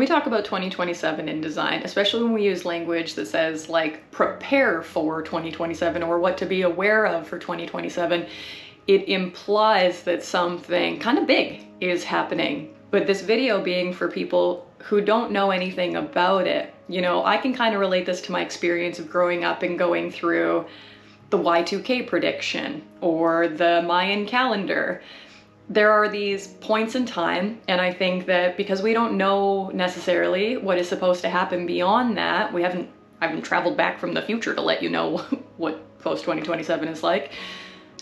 we talk about 2027 in design, especially when we use language that says like prepare for 2027 or what to be aware of for 2027, it implies that something kind of big is happening. But this video being for people who don't know anything about it, you know, I can kind of relate this to my experience of growing up and going through the Y2K prediction or the Mayan calendar. There are these points in time, and I think that because we don't know necessarily what is supposed to happen beyond that, I haven't traveled back from the future to let you know what post-2027 is like,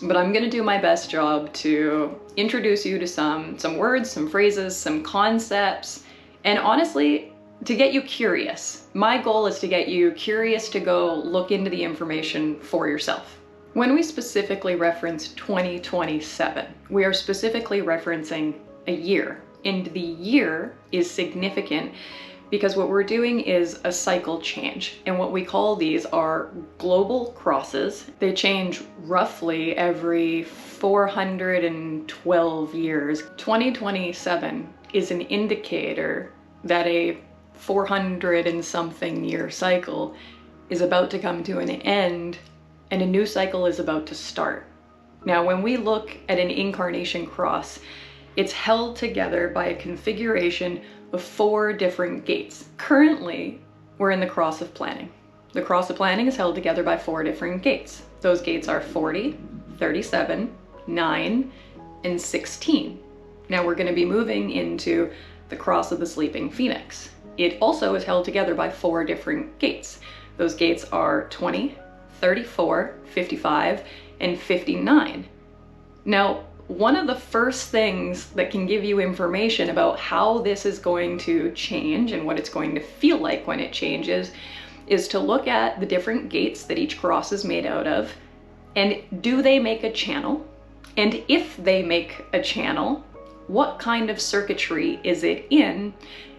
but I'm gonna do my best job to introduce you to some words, some phrases, some concepts, and honestly, to get you curious. My goal is to get you curious to go look into the information for yourself. When we specifically reference 2027, we are specifically referencing a year. And the year is significant because what we're doing is a cycle change. And what we call these are global crosses. They change roughly every 412 years. 2027 is an indicator that a 400 and something year cycle is about to come to an end and a new cycle is about to start. Now, when we look at an incarnation cross, it's held together by a configuration of 4 different gates. Currently, we're in the cross of planning. The cross of planning is held together by 4 different gates. Those gates are 40, 37, 9, and 16. Now we're going to be moving into the cross of the sleeping phoenix. It also is held together by 4 different gates. Those gates are 20, 34, 55, and 59. Now, one of the first things that can give you information about how this is going to change and what it's going to feel like when it changes is to look at the different gates that each cross is made out of, and do they make a channel? And if they make a channel, what kind of circuitry is it in?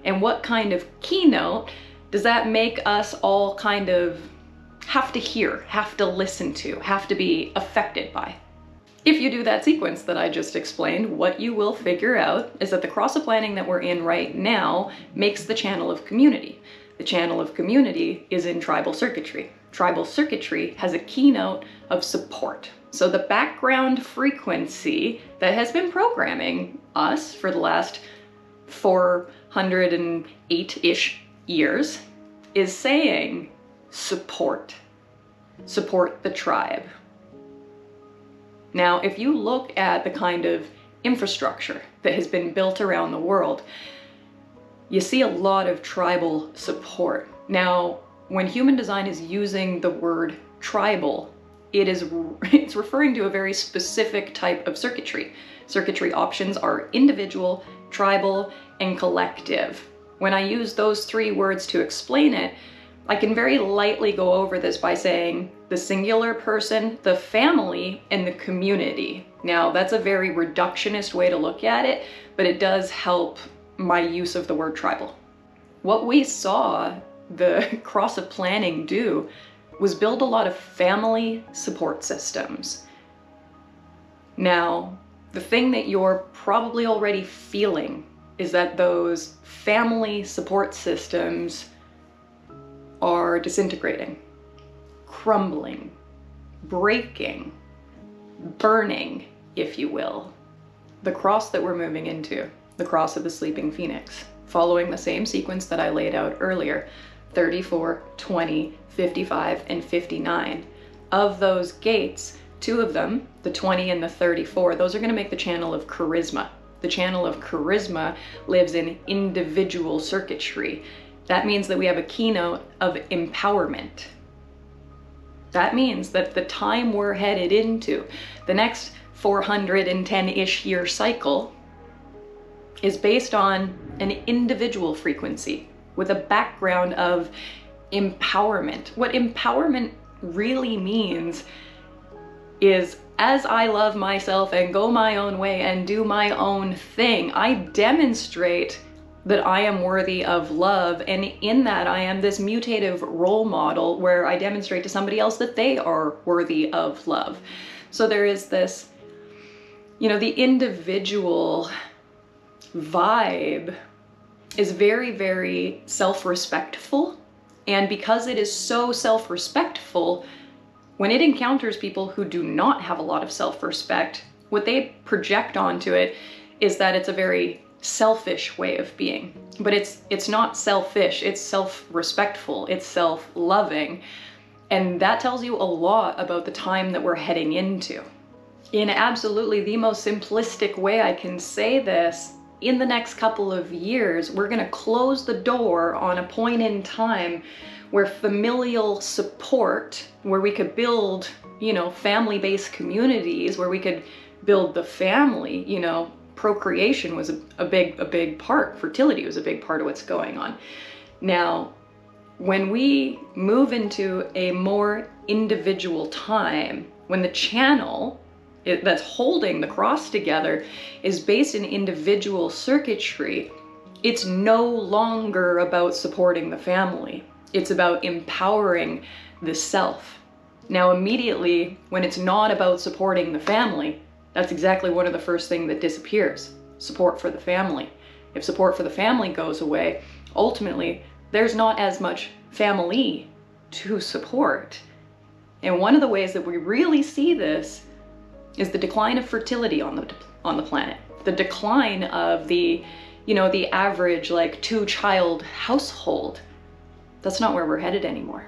And what kind of keynote does that make us all kind of have to hear, have to listen to, have to be affected by? If you do that sequence that I just explained, what you will figure out is that the cross of planning that we're in right now makes the channel of community. The channel of community is in tribal circuitry. Tribal circuitry has a keynote of support. So the background frequency that has been programming us for the last 408-ish years is saying, support the tribe. Now, if you look at the kind of infrastructure that has been built around the world, you see a lot of tribal support. Now, when human design is using the word tribal, it's referring to a very specific type of circuitry. Circuitry options are individual, tribal, and collective. When I use those 3 words to explain it, I can very lightly go over this by saying the singular person, the family, and the community. Now, that's a very reductionist way to look at it, but it does help my use of the word tribal. What we saw the cross of planning do was build a lot of family support systems. Now, the thing that you're probably already feeling is that those family support systems are disintegrating, crumbling, breaking, burning, if you will. The cross that we're moving into, the cross of the sleeping phoenix, following the same sequence that I laid out earlier, 34, 20, 55, and 59. Of those gates, 2 of them, the 20 and the 34, those are going to make the channel of charisma. The channel of charisma lives in individual circuitry. That means that we have a keynote of empowerment. That means that the time we're headed into, the next 410-ish year cycle, is based on an individual frequency with a background of empowerment. What empowerment really means is, as I love myself and go my own way and do my own thing, I demonstrate that I am worthy of love, and in that I am this mutative role model where I demonstrate to somebody else that they are worthy of love. So there is this, you know, the individual vibe is very, very self-respectful. And because it is so self-respectful, when it encounters people who do not have a lot of self-respect, what they project onto it is that it's a very selfish way of being. But it's not selfish, it's self-respectful, it's self-loving. And that tells you a lot about the time that we're heading into. In absolutely the most simplistic way I can say this, in the next couple of years, we're gonna close the door on a point in time where familial support, where we could build, family-based communities, where we could build the family, procreation was a big part, fertility was a big part of what's going on. Now, when we move into a more individual time, when the channel that's holding the cross together is based in individual circuitry, it's no longer about supporting the family. It's about empowering the self. Now, immediately, when it's not about supporting the family, that's exactly one of the first things that disappears: support for the family. If support for the family goes away, ultimately, there's not as much family to support. And one of the ways that we really see this is the decline of fertility on the planet. The decline of the average 2-child household. That's not where we're headed anymore.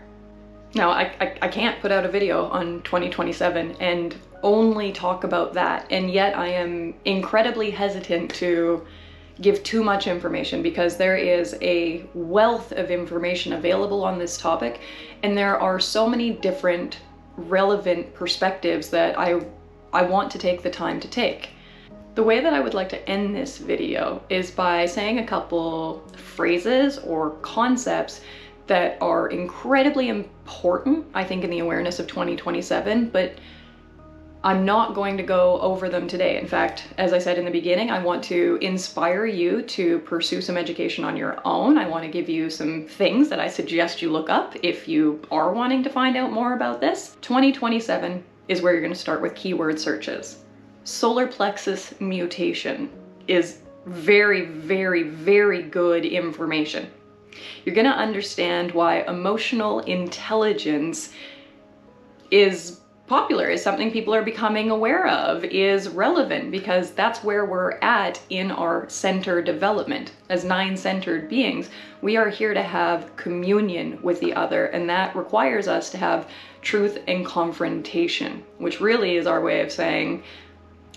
Now, I can't put out a video on 2027 and only talk about that, and yet I am incredibly hesitant to give too much information because there is a wealth of information available on this topic, and there are so many different relevant perspectives that I want to take the time to take. The way that I would like to end this video is by saying a couple phrases or concepts that are incredibly important, I think, in the awareness of 2027, but I'm not going to go over them today. In fact, as I said in the beginning, I want to inspire you to pursue some education on your own. I want to give you some things that I suggest you look up if you are wanting to find out more about this. 2027 is where you're going to start with keyword searches. Solar plexus mutation is very, very, very good information. You're going to understand why emotional intelligence is popular, is something people are becoming aware of, is relevant, because that's where we're at in our center development. As 9-centered beings, we are here to have communion with the other, and that requires us to have truth and confrontation, which really is our way of saying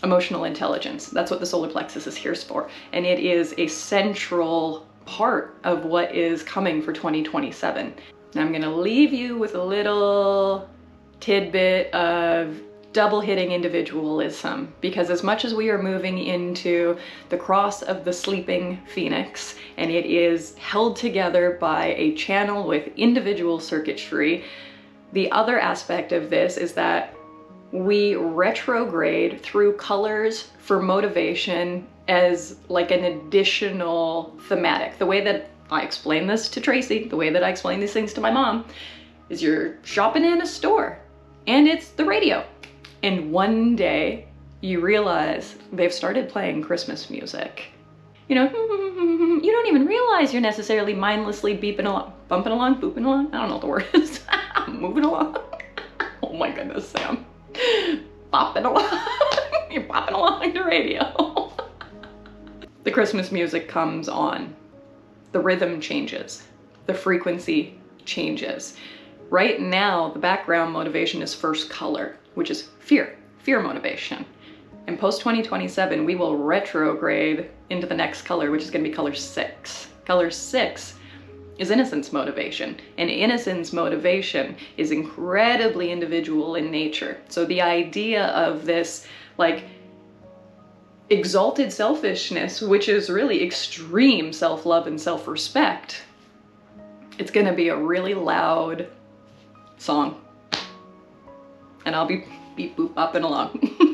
emotional intelligence. That's what the solar plexus is here for, and it is a central part of what is coming for 2027. Now I'm going to leave you with a little tidbit of double hitting individualism, because as much as we are moving into the cross of the sleeping phoenix, and it is held together by a channel with individual circuitry, the other aspect of this is that we retrograde through colors for motivation as like an additional thematic. The way that I explain this to Tracy, the way that I explain these things to my mom, is you're shopping in a store and it's the radio. And one day you realize they've started playing Christmas music. You don't even realize you're necessarily mindlessly beeping along, bumping along, booping along. I don't know what the word is. Moving along. Oh my goodness, Sam. Bopping along. You're bopping along the radio. The Christmas music comes on. The rhythm changes. The frequency changes. Right now, the background motivation is first color, which is fear motivation. And post 2027, we will retrograde into the next color, which is going to be color 6. Color 6 is innocence motivation, and innocence motivation is incredibly individual in nature. So the idea of this like exalted selfishness, which is really extreme self-love and self-respect, it's going to be a really loud song, and I'll be beep boop bopping along.